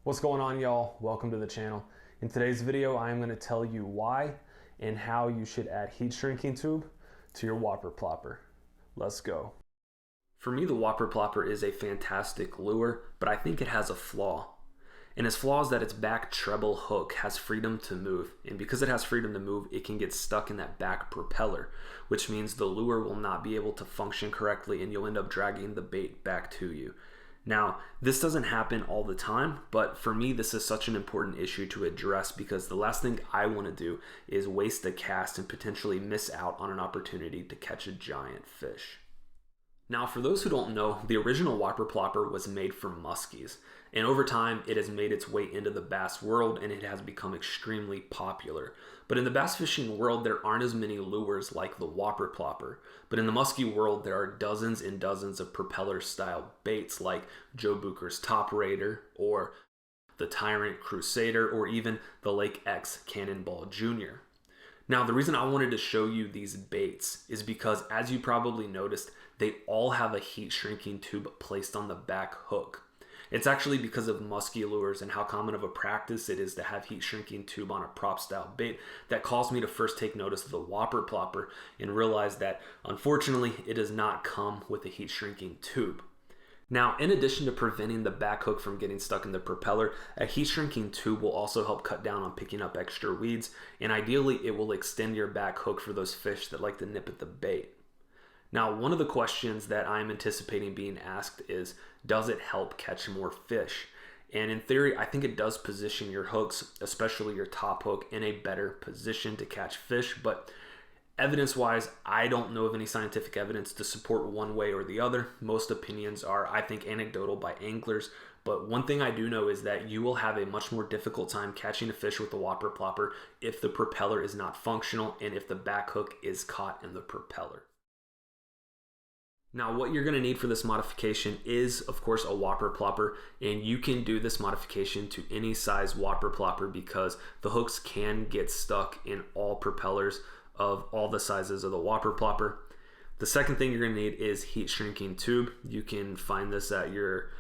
What's going on, y'all? Welcome to the channel. In today's video, I'm going to tell you why and how you should add heat shrinking tube to your Whopper Plopper. Let's go. For me, the Whopper Plopper is a fantastic lure, but I think it has a flaw. And its flaw is that its back treble hook has freedom to move. And because it has freedom to move, it can get stuck in that back propeller, which means the lure will not be able to function correctly and you'll end up dragging the bait back to you. Now, this doesn't happen all the time, but for me, this is such an important issue to address because the last thing I want to do is waste a cast and potentially miss out on an opportunity to catch a giant fish. Now, for those who don't know, the original Whopper Plopper was made from muskies, and over time, it has made its way into the bass world and it has become extremely popular. But in the bass fishing world, there aren't as many lures like the Whopper Plopper. But in the muskie world, there are dozens and dozens of propeller-style baits like Joe Bucher's Top Raider, or the Tyrant Crusader, or even the Lake X Cannonball Jr. Now, the reason I wanted to show you these baits is because, as you probably noticed, they all have a heat shrinking tube placed on the back hook. It's actually because of musky lures and how common of a practice it is to have heat shrinking tube on a prop style bait that caused me to first take notice of the Whopper Plopper and realize that unfortunately it does not come with a heat shrinking tube. Now, in addition to preventing the back hook from getting stuck in the propeller, a heat shrinking tube will also help cut down on picking up extra weeds, and ideally it will extend your back hook for those fish that like to nip at the bait. Now, one of the questions that I'm anticipating being asked is, does it help catch more fish? And in theory, I think it does position your hooks, especially your top hook, in a better position to catch fish, but evidence-wise, I don't know of any scientific evidence to support one way or the other. Most opinions are, I think, anecdotal by anglers, but one thing I do know is that you will have a much more difficult time catching a fish with the Whopper Plopper if the propeller is not functional and if the back hook is caught in the propeller. Now, what you're going to need for this modification is, of course, a Whopper Plopper, and you can do this modification to any size Whopper Plopper because the hooks can get stuck in all propellers of all the sizes of the Whopper Plopper. The second thing you're going to need is heat shrinking tube. You can find this at your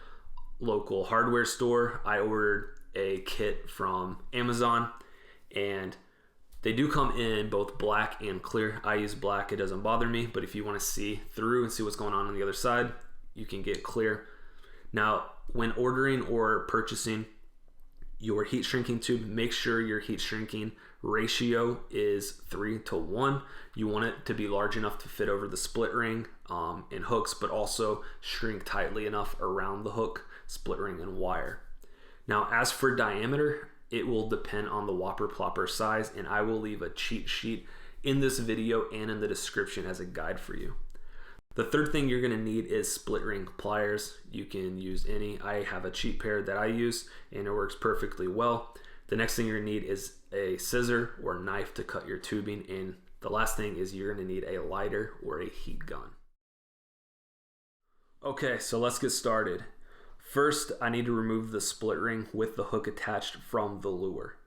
local hardware store. I ordered a kit from Amazon, and they do come in both black and clear. I use black, it doesn't bother me, but if you want to see through and see what's going on the other side, you can get clear. Now, when ordering or purchasing your heat shrinking tube, make sure your heat shrinking ratio is 3:1. You want it to be large enough to fit over the split ring and hooks, but also shrink tightly enough around the hook, split ring, and wire. Now, as for diameter, it will depend on the Whopper Plopper size, and I will leave a cheat sheet in this video and in the description as a guide for you. The third thing you're going to need is split ring pliers. You can use any. I have a cheap pair that I use, and it works perfectly well. The next thing you're going to need is a scissor or knife to cut your tubing, and the last thing is you're going to need a lighter or a heat gun. Okay, so let's get started. First, I need to remove the split ring with the hook attached from the lure.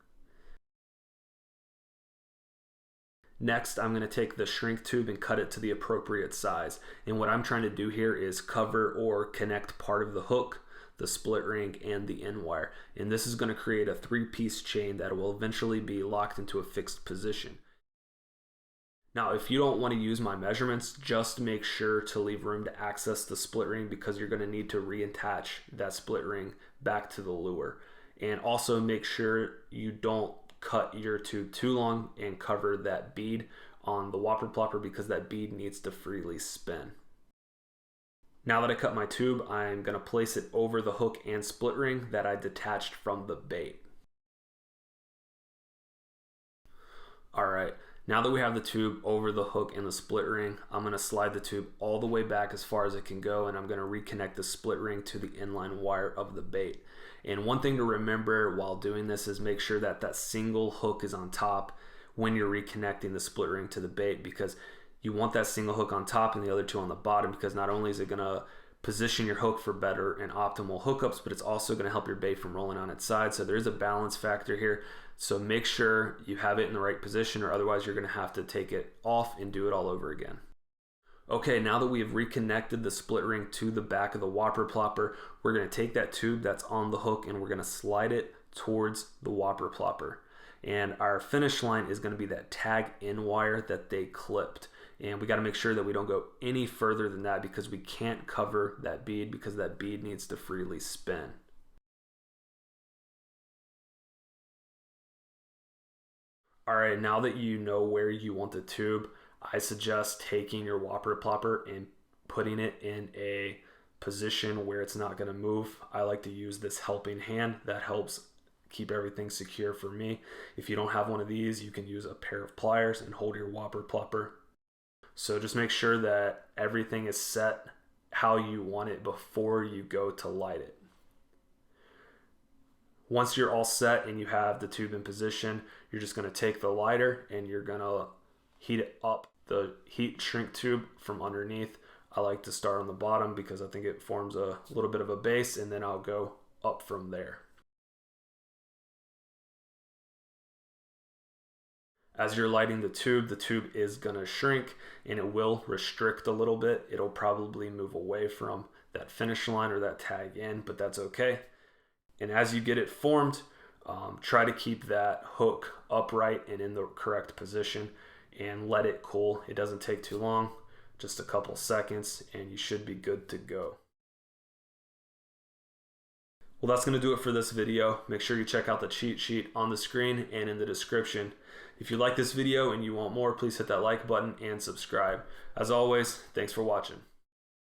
Next, I'm going to take the shrink tube and cut it to the appropriate size. And what I'm trying to do here is cover or connect part of the hook, the split ring, and the end wire. And this is going to create a 3-piece chain that will eventually be locked into a fixed position. Now, if you don't want to use my measurements, just make sure to leave room to access the split ring because you're going to need to reattach that split ring back to the lure. And also make sure you don't cut your tube too long and cover that bead on the Whopper Plopper because that bead needs to freely spin. Now that I cut my tube, I'm going to place it over the hook and split ring that I detached from the bait. All right. Now that we have the tube over the hook and the split ring, I'm going to slide the tube all the way back as far as it can go, and I'm going to reconnect the split ring to the inline wire of the bait. And one thing to remember while doing this is make sure that that single hook is on top when you're reconnecting the split ring to the bait, because you want that single hook on top and the other two on the bottom, because not only is it going to position your hook for better and optimal hookups, but it's also going to help your bait from rolling on its side. So there's a balance factor here. So make sure you have it in the right position, or otherwise you're going to have to take it off and do it all over again. Okay, now that we have reconnected the split ring to the back of the Whopper Plopper, we're going to take that tube that's on the hook and we're going to slide it towards the Whopper Plopper. And our finish line is going to be that tag in wire that they clipped. And we got to make sure that we don't go any further than that because we can't cover that bead because that bead needs to freely spin. All right, now that you know where you want the tube, I suggest taking your Whopper Plopper and putting it in a position where it's not going to move. I like to use this helping hand. That helps keep everything secure for me. If you don't have one of these, you can use a pair of pliers and hold your Whopper Plopper. So just make sure that everything is set how you want it before you go to light it. Once you're all set and you have the tube in position, you're just going to take the lighter and you're going to heat it up the heat shrink tube from underneath. I like to start on the bottom because I think it forms a little bit of a base, and then I'll go up from there. As you're lighting the tube is going to shrink and it will restrict a little bit. It'll probably move away from that finish line or that tag in, but that's okay. And as you get it formed, try to keep that hook upright and in the correct position and let it cool. It doesn't take too long, just a couple seconds, and you should be good to go. Well, that's going to do it for this video. Make sure you check out the cheat sheet on the screen and in the description. If you like this video and you want more, please hit that like button and subscribe. As always, thanks for watching.